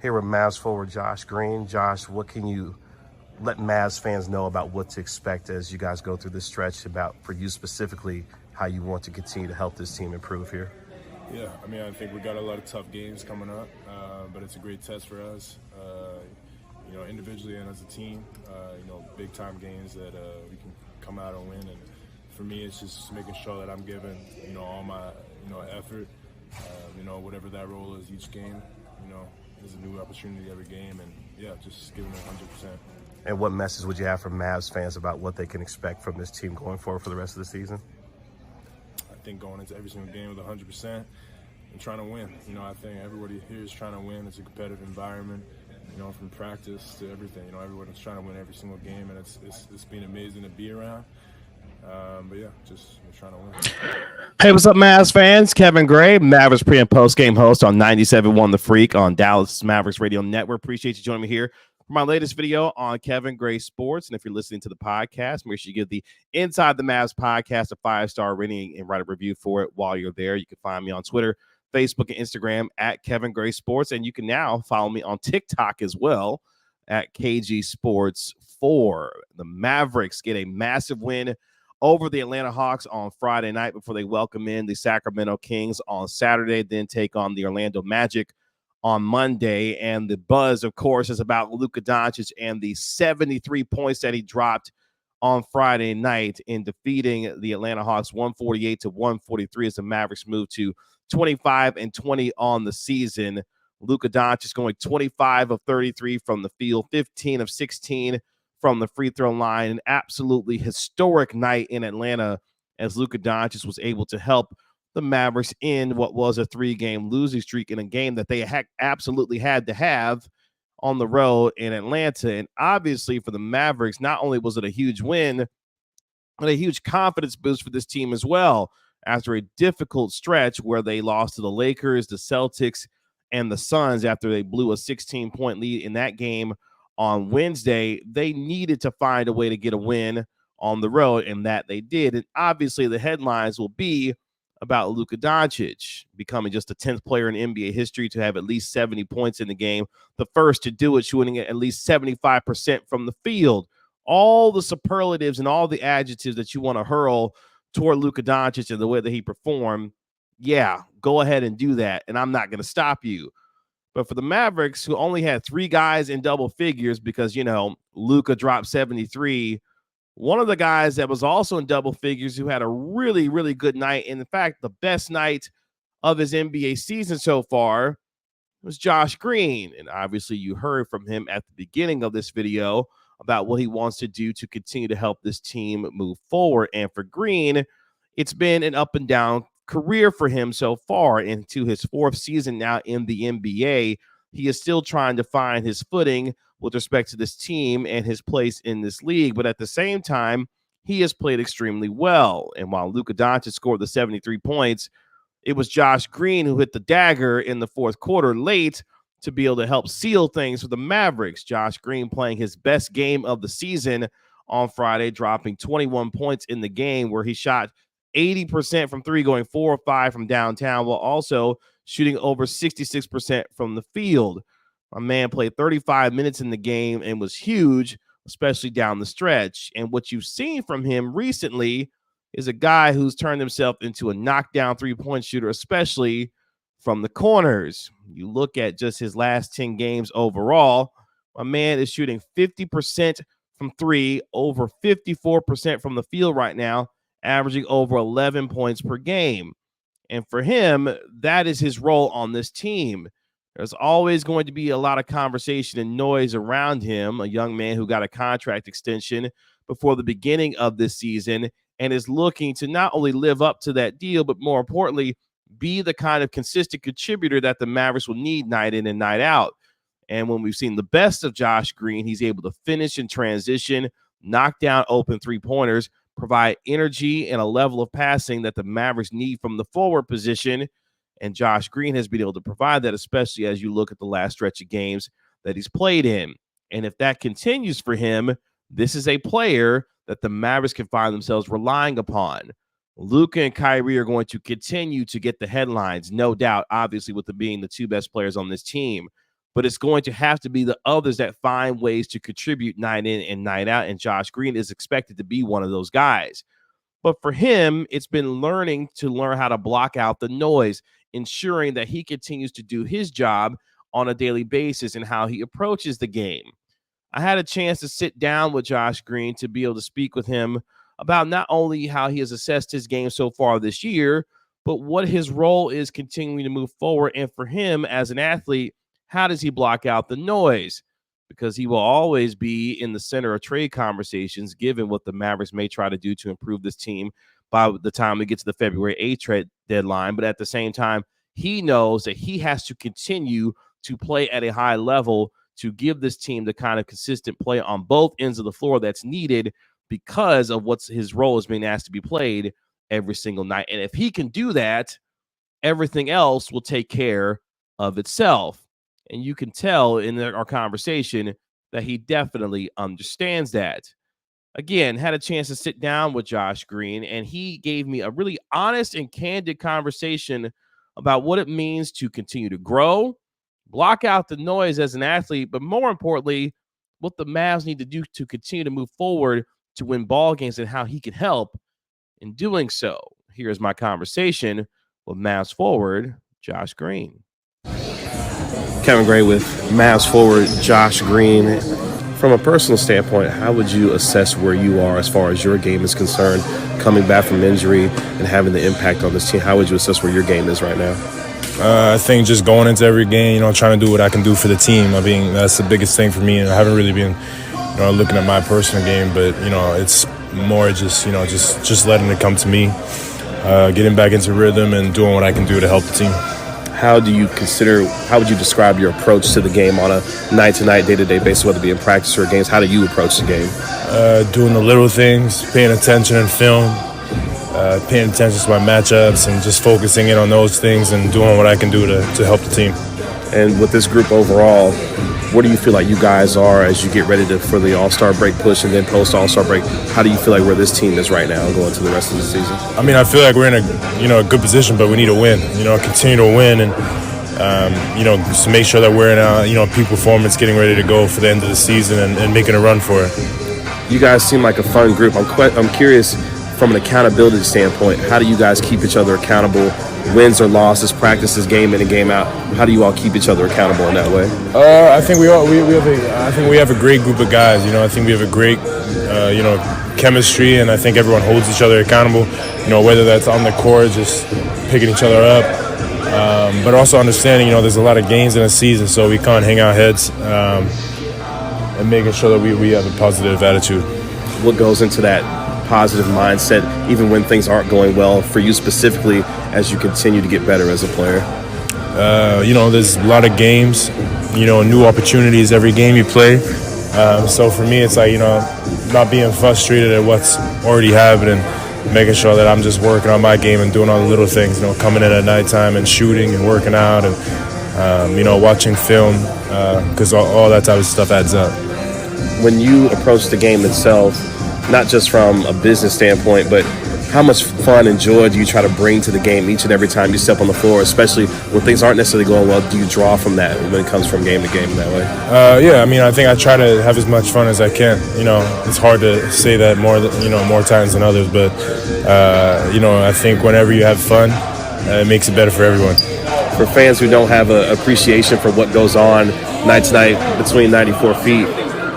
Here with Mavs forward Josh Green. Josh, what can you let Mavs fans know about what to expect as you guys go through this stretch, about, for you specifically, how you want to continue to help this team improve here? Yeah, I think we got a lot of tough games coming up, but it's a great test for us, individually and as a team. Big time games that we can come out and win. And for me, it's just making sure that I'm giving, all my, effort, whatever that role is each game. There's a new opportunity every game, and yeah, just giving it 100%. And what message would you have for Mavs fans about what they can expect from this team going forward for the rest of the season? I think going into every single game with 100% and trying to win. I think everybody here is trying to win. It's a competitive environment, from practice to everything. Everyone's trying to win every single game, and it's been amazing to be around. But yeah, just trying to win. Hey, what's up, Mavs fans? Kevin Gray, Mavericks pre- and post-game host on 97.1 The Freak on Dallas Mavericks Radio Network. Appreciate you joining me here for my latest video on Kevin Gray Sports. And if you're listening to the podcast, make sure you give the Inside The Mavs podcast a 5-star rating and write a review for it while you're there. You can find me on Twitter, Facebook, and Instagram at Kevin Gray Sports. And you can now follow me on TikTok as well at KG Sports 4. The Mavericks get a massive win over the Atlanta Hawks on Friday night before they welcome in the Sacramento Kings on Saturday, then take on the Orlando Magic on Monday. And the buzz, of course, is about Luka Doncic and the 73 points that he dropped on Friday night in defeating the Atlanta Hawks 148-143 as the Mavericks move to 25-20 on the season. Luka Doncic going 25 of 33 from the field, 15 of 16 from the free throw line. An absolutely historic night in Atlanta as Luka Doncic was able to help the Mavericks in what was a 3-game losing streak in a game that they absolutely had to have on the road in Atlanta. And obviously for the Mavericks, not only was it a huge win, but a huge confidence boost for this team as well. After a difficult stretch where they lost to the Lakers, the Celtics, and the Suns after they blew a 16-point lead in that game on Wednesday, they needed to find a way to get a win on the road, and that they did. And obviously the headlines will be about Luka Doncic becoming just the 10th player in NBA history to have at least 70 points in the game, the first to do it, shooting at least 75% from the field. All the superlatives and all the adjectives that you want to hurl toward Luka Doncic and the way that he performed, yeah, go ahead and do that, and I'm not going to stop you. But for the Mavericks, who only had 3 guys in double figures because, Luka dropped 73, one of the guys that was also in double figures who had a really, really good night, and in fact, the best night of his NBA season so far, was Josh Green. And obviously you heard from him at the beginning of this video about what he wants to do to continue to help this team move forward. And for Green, it's been an up and down career for him so far. Into his 4th season now in the NBA, he is still trying to find his footing with respect to this team and his place in this league. But at the same time, he has played extremely well. And while Luka Doncic scored the 73 points, it was Josh Green who hit the dagger in the 4th quarter late to be able to help seal things for the Mavericks. Josh Green playing his best game of the season on Friday, dropping 21 points in the game where he shot 80% from 3, going 4 or 5 from downtown, while also shooting over 66% from the field. My man played 35 minutes in the game and was huge, especially down the stretch. And what you've seen from him recently is a guy who's turned himself into a knockdown 3-point shooter, especially from the corners. You look at just his last 10 games overall, my man is shooting 50% from 3, over 54% from the field right now, averaging over 11 points per game. And for him, that is his role on this team. There's always going to be a lot of conversation and noise around him, a young man who got a contract extension before the beginning of this season and is looking to not only live up to that deal, but more importantly, be the kind of consistent contributor that the Mavericks will need night in and night out. And when we've seen the best of Josh Green, he's able to finish in transition, knock down open 3-pointers, provide energy and a level of passing that the Mavericks need from the forward position. And Josh Green has been able to provide that, especially as you look at the last stretch of games that he's played in. And if that continues for him, this is a player that the Mavericks can find themselves relying upon. Luka and Kyrie are going to continue to get the headlines, no doubt, obviously, with them being the 2 best players on this team. but it's going to have to be the others that find ways to contribute night in and night out, and Josh Green is expected to be one of those guys. But for him, it's been learn how to block out the noise, ensuring that he continues to do his job on a daily basis and how he approaches the game. I had a chance to sit down with Josh Green to be able to speak with him about not only how he has assessed his game so far this year, but what his role is continuing to move forward. And for him as an athlete, how does he block out the noise? Because he will always be in the center of trade conversations, given what the Mavericks may try to do to improve this team by the time we get to the February 8th trade deadline. But at the same time, he knows that he has to continue to play at a high level to give this team the kind of consistent play on both ends of the floor that's needed because of what's his role is being asked to be played every single night. And if he can do that, everything else will take care of itself. And you can tell in our conversation that he definitely understands that. Again, had a chance to sit down with Josh Green, and he gave me a really honest and candid conversation about what it means to continue to grow, block out the noise as an athlete, but more importantly, what the Mavs need to do to continue to move forward to win ball games and how he can help in doing so. Here's my conversation with Mavs forward Josh Green. Kevin Gray with Mavs forward Josh Green. From a personal standpoint, how would you assess where you are as far as your game is concerned, coming back from injury and having the impact on this team? How would you assess where your game is right now? I think just going into every game, trying to do what I can do for the team. I mean, that's the biggest thing for me. And I haven't really been, looking at my personal game, but it's more just letting it come to me, getting back into rhythm and doing what I can do to help the team. How would you describe your approach to the game on a night-to-night, day-to-day basis, whether it be in practice or games? How do you approach the game? Doing the little things, paying attention in film, paying attention to my matchups, and just focusing in on those things and doing what I can do to help the team. And with this group overall, where do you feel like you guys are as you get ready for the All-Star break push and then post-All-Star break? How do you feel like where this team is right now going to the rest of the season? I mean, I feel like we're in a good position, but we need to win. Continue to win and just make sure that we're in a peak performance, getting ready to go for the end of the season and making a run for it. You guys seem like a fun group. I'm curious, from an accountability standpoint, how do you guys keep each other accountable? Wins or losses, practices, game in and game out. How do you all keep each other accountable in that way? I think we have a great group of guys. I think we have a great chemistry, and I think everyone holds each other accountable. Whether that's on the court, just picking each other up, but also understanding there's a lot of games in a season, so we can't hang our heads and making sure that we have a positive attitude. What goes into that positive mindset, even when things aren't going well for you specifically, as you continue to get better as a player? There's a lot of games, new opportunities every game you play. So for me, it's like, not being frustrated at what's already happening, making sure that I'm just working on my game and doing all the little things, coming in at nighttime and shooting and working out and, watching film, because all that type of stuff adds up. When you approach the game itself, not just from a business standpoint, but how much fun and joy do you try to bring to the game each and every time you step on the floor, especially when things aren't necessarily going well? Do you draw from that when it comes from game to game in that way? Yeah, I mean, I think I try to have as much fun as I can. It's hard to say that more times than others, but, I think whenever you have fun, it makes it better for everyone. For fans who don't have an appreciation for what goes on night to night between 94 feet,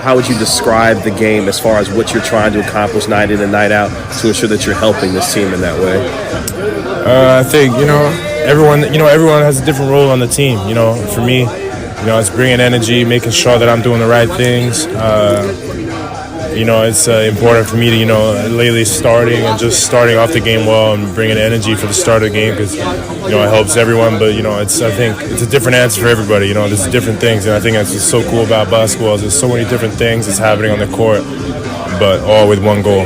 how would you describe the game as far as what you're trying to accomplish night in and night out to ensure that you're helping this team in that way? I think, everyone has a different role on the team. For me, it's bringing energy, making sure that I'm doing the right things. It's important for me to, lately starting off the game well and bringing energy for the start of the game because, it helps everyone. But, I think it's a different answer for everybody. There's different things. And I think that's what's so cool about basketball is there's so many different things that's happening on the court, but all with one goal.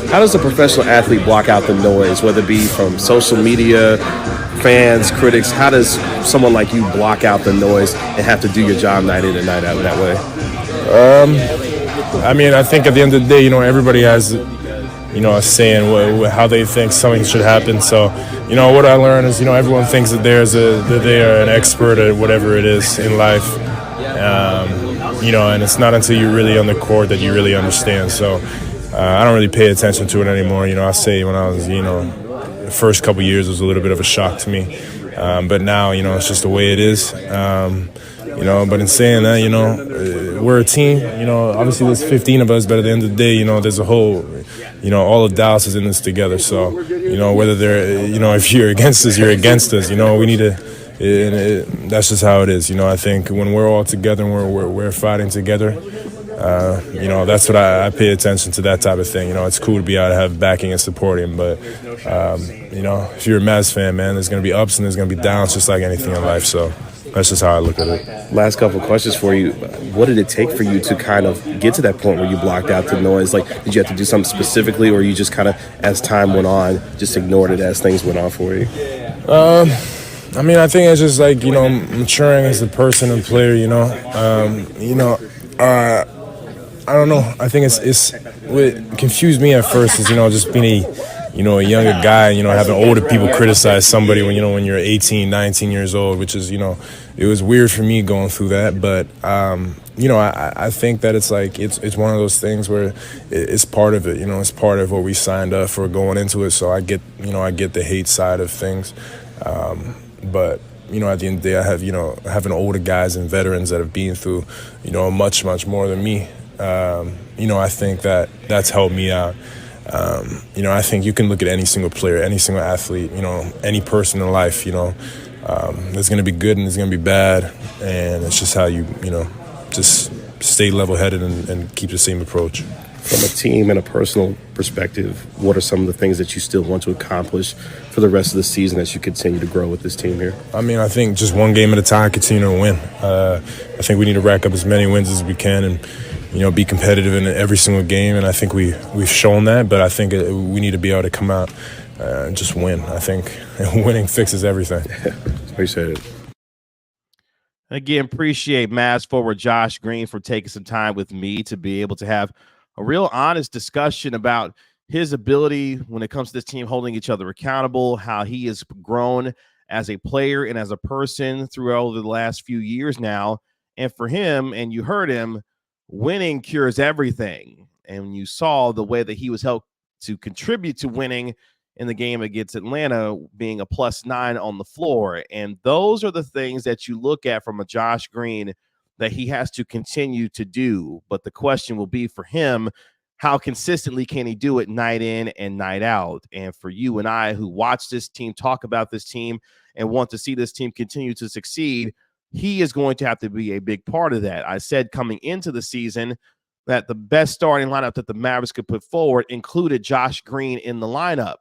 How does a professional athlete block out the noise, whether it be from social media, fans, critics? How does someone like you block out the noise and have to do your job night in and night out in that way? I mean, I think at the end of the day, everybody has, a say in how they think something should happen. So, what I learned is, everyone thinks that they are an expert at whatever it is in life. and it's not until you're really on the court that you really understand. So I don't really pay attention to it anymore. I say when I was, the first couple years was a little bit of a shock to me. But now, it's just the way it is. But in saying that, we're a team. Obviously there's 15 of us, but at the end of the day, there's a whole, all of Dallas is in this together. So, whether they're, if you're against us, you're against us. We need to. That's just how it is. I think when we're all together and we're fighting together, that's what I pay attention to, that type of thing. It's cool to be out to have backing and supporting, but if you're a Mavs fan, man, there's going to be ups and there's going to be downs, just like anything in life. So that's just how I look at it. Last couple of questions for you. What did it take for you to kind of get to that point where you blocked out the noise? Like, did you have to do something specifically, or you just kind of, as time went on, just ignored it as things went on for you? I think it's just like, maturing as a person and player, I don't know. I think it's what confused me at first is, just being a younger guy, having older people criticize somebody when you're 18, 19 years old, which is, it was weird for me going through that. But, I think that it's like, it's one of those things where it's part of it, it's part of what we signed up for going into it. So I get the hate side of things. But, at the end of the day, I have, having older guys and veterans that have been through, much, much more than me. I think that's helped me out. I think you can look at any single player, any single athlete, any person in life, there's going to be good and there's going to be bad. And it's just how you, just stay level-headed and keep the same approach. From a team and a personal perspective, what are some of the things that you still want to accomplish for the rest of the season as you continue to grow with this team here? I think just one game at a time, continue to win. I think we need to rack up as many wins as we can and, be competitive in every single game. And I think we've shown that, but I think we need to be able to come out and just win. I think winning fixes everything. Appreciate it. Again, appreciate Mavs forward Josh Green for taking some time with me to be able to have a real honest discussion about his ability when it comes to this team holding each other accountable, how he has grown as a player and as a person throughout the last few years now. And for him, and you heard him, winning cures everything. And you saw the way that he was helped to contribute to winning in the game against Atlanta, being a +9 on the floor. And those are the things that you look at from a Josh Green that he has to continue to do. But the question will be for him, how consistently can he do it night in and night out? And for you and I who watch this team, talk about this team, and want to see this team continue to succeed, he is going to have to be a big part of that. I said coming into the season that the best starting lineup that the Mavericks could put forward included Josh Green in the lineup.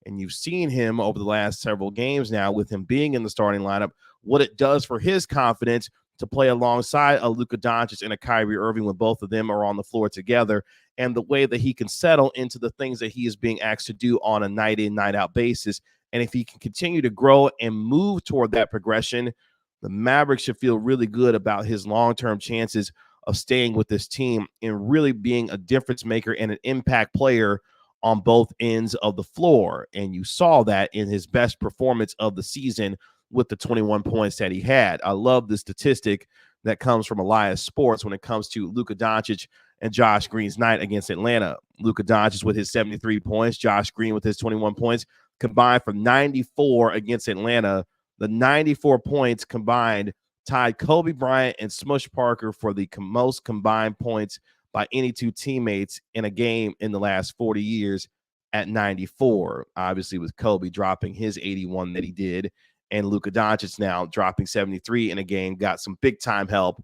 And you've seen him over the last several games now with him being in the starting lineup, what it does for his confidence to play alongside a Luka Doncic and a Kyrie Irving when both of them are on the floor together, and the way that he can settle into the things that he is being asked to do on a night in, night out basis. And if he can continue to grow and move toward that progression, the Mavericks should feel really good about his long-term chances of staying with this team and really being a difference maker and an impact player on both ends of the floor. And you saw that in his best performance of the season with the 21 points that he had. I love the statistic that comes from Elias Sports when it comes to Luka Doncic and Josh Green's night against Atlanta. Luka Doncic with his 73 points, Josh Green with his 21 points, combined for 94 against Atlanta. The 94 points combined tied Kobe Bryant and Smush Parker for the most combined points by any two teammates in a game in the last 40 years at 94. Obviously, with Kobe dropping his 81 that he did, and Luka Doncic now dropping 73 in a game, got some big-time help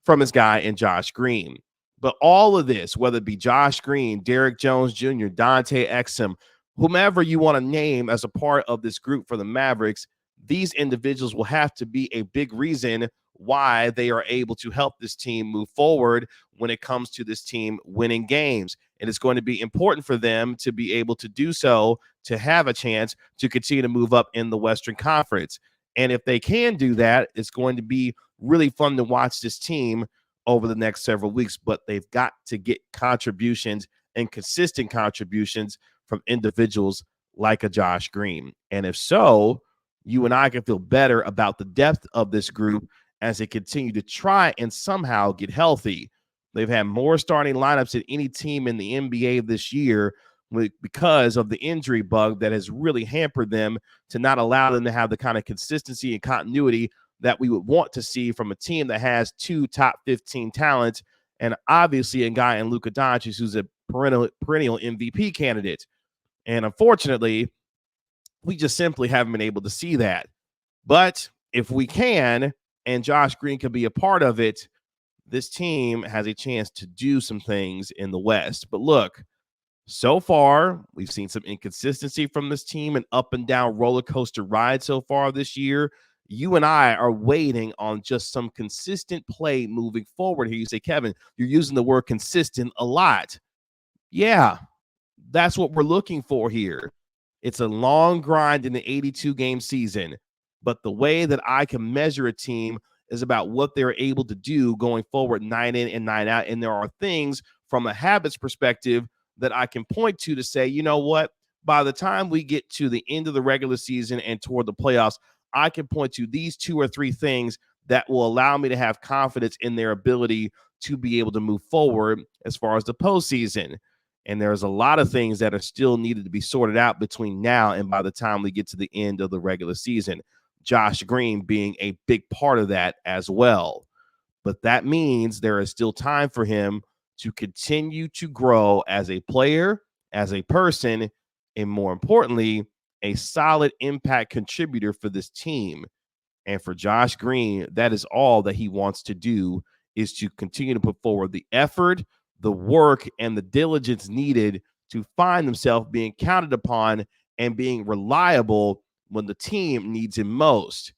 from his guy in Josh Green. But all of this, whether it be Josh Green, Derrick Jones Jr., Dante Exum, whomever you want to name as a part of this group for the Mavericks, these individuals will have to be a big reason why they are able to help this team move forward when it comes to this team winning games. And it's going to be important for them to be able to do so, to have a chance to continue to move up in the Western Conference. And if they can do that, it's going to be really fun to watch this team over the next several weeks. But they've got to get contributions and consistent contributions from individuals like a Josh Green. And if so, you and I can feel better about the depth of this group as they continue to try and somehow get healthy. They've had more starting lineups than any team in the NBA this year because of the injury bug that has really hampered them to not allow them to have the kind of consistency and continuity that we would want to see from a team that has 2 top 15 talents and obviously a guy in Luka Doncic who's a perennial MVP candidate. And unfortunately, we just simply haven't been able to see that. But if we can, and Josh Green can be a part of it, this team has a chance to do some things in the West. But look, so far, we've seen some inconsistency from this team, an up and down roller coaster ride so far this year. You and I are waiting on just some consistent play moving forward here. You say, Kevin, you're using the word consistent a lot. Yeah, that's what we're looking for here. It's a long grind in the 82-game season, but the way that I can measure a team is about what they're able to do going forward, 9 in and 9 out. And there are things from a habits perspective that I can point to say, you know what, by the time we get to the end of the regular season and toward the playoffs, I can point to these 2 or 3 things that will allow me to have confidence in their ability to be able to move forward as far as the postseason. And there's a lot of things that are still needed to be sorted out between now and by the time we get to the end of the regular season. Josh Green being a big part of that as well. But that means there is still time for him to continue to grow as a player, as a person, and more importantly, a solid impact contributor for this team. And for Josh Green, that is all that he wants to do, is to continue to put forward the effort, the work, and the diligence needed to find himself being counted upon and being reliable when the team needs him most.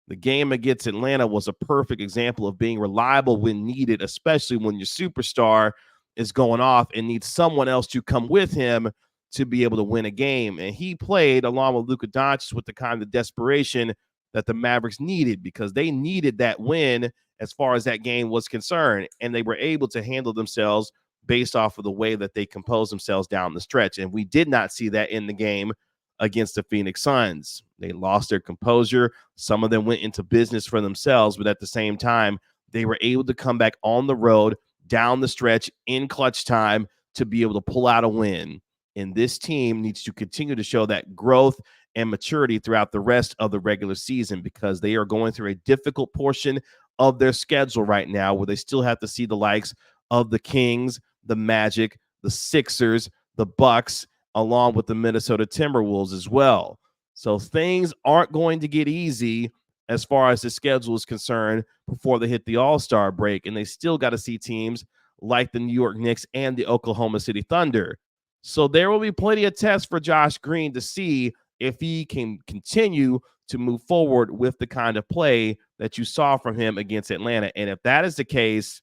The game against Atlanta was a perfect example of being reliable when needed, especially when your superstar is going off and needs someone else to come with him to be able to win a game. And he played along with Luka Doncic with the kind of desperation that the Mavericks needed, because they needed that win as far as that game was concerned. And they were able to handle themselves based off of the way that they composed themselves down the stretch. And we did not see that in the game against the Phoenix Suns. They lost their composure. Some of them went into business for themselves, but at the same time, they were able to come back on the road, down the stretch, in clutch time to be able to pull out a win. And this team needs to continue to show that growth and maturity throughout the rest of the regular season, because they are going through a difficult portion of their schedule right now where they still have to see the likes of the Kings, the Magic, the Sixers, the Bucks, along with the Minnesota Timberwolves as well. So things aren't going to get easy as far as the schedule is concerned before they hit the All-Star break. And they still got to see teams like the New York Knicks and the Oklahoma City Thunder. So there will be plenty of tests for Josh Green to see if he can continue to move forward with the kind of play that you saw from him against Atlanta. And if that is the case,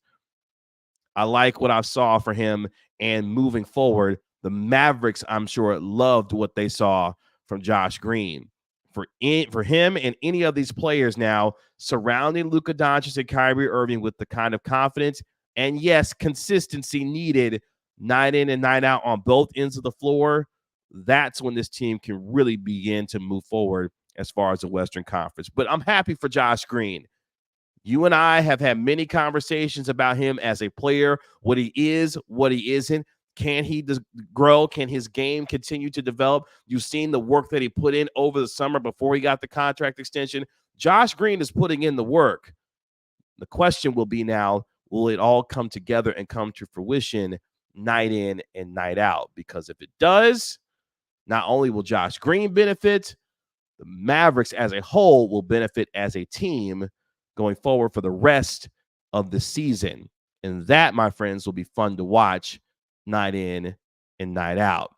I like what I saw for him. And moving forward, the Mavericks, I'm sure, loved what they saw from Josh Green. For him and any of these players now surrounding Luka Doncic and Kyrie Irving with the kind of confidence and, yes, consistency needed 9 in and 9 out on both ends of the floor, that's when this team can really begin to move forward as far as the Western Conference. But I'm happy for Josh Green. You and I have had many conversations about him as a player, what he is, what he isn't. Can he grow? Can his game continue to develop? You've seen the work that he put in over the summer before he got the contract extension. Josh Green is putting in the work. The question will be now, will it all come together and come to fruition night in and night out? Because if it does, not only will Josh Green benefit, the Mavericks as a whole will benefit as a team going forward for the rest of the season. And that, my friends, will be fun to watch night in and night out.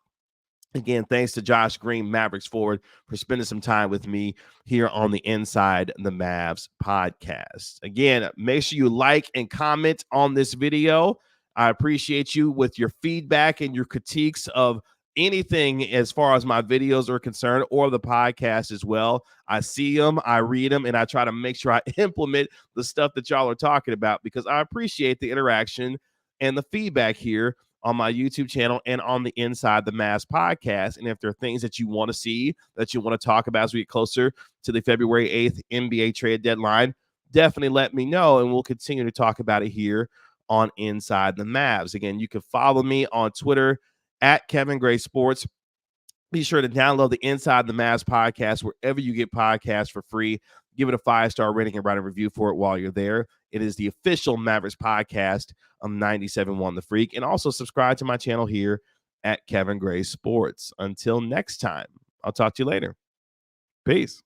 Again, thanks to Josh Green, Mavericks forward, for spending some time with me here on the Inside the Mavs podcast. Again, make sure you like and comment on this video. I appreciate you with your feedback and your critiques of anything as far as my videos are concerned, or the podcast as well. I see them, I read them, and I try to make sure I implement the stuff that y'all are talking about, because I appreciate the interaction and the feedback here on my YouTube channel and on the Inside the Mavs podcast. And if there are things that you want to see, that you want to talk about as we get closer to the February 8th NBA trade deadline, definitely let me know, and we'll continue to talk about it here on Inside the Mavs. Again, you can follow me on Twitter at Kevin Gray Sports. Be sure to download the Inside the Mavs podcast wherever you get podcasts for free. Give it a 5-star rating and write a review for it while you're there. It is the official Mavericks podcast of 97.1 The Freak. And also subscribe to my channel here at Kevin Gray Sports. Until next time, I'll talk to you later. Peace.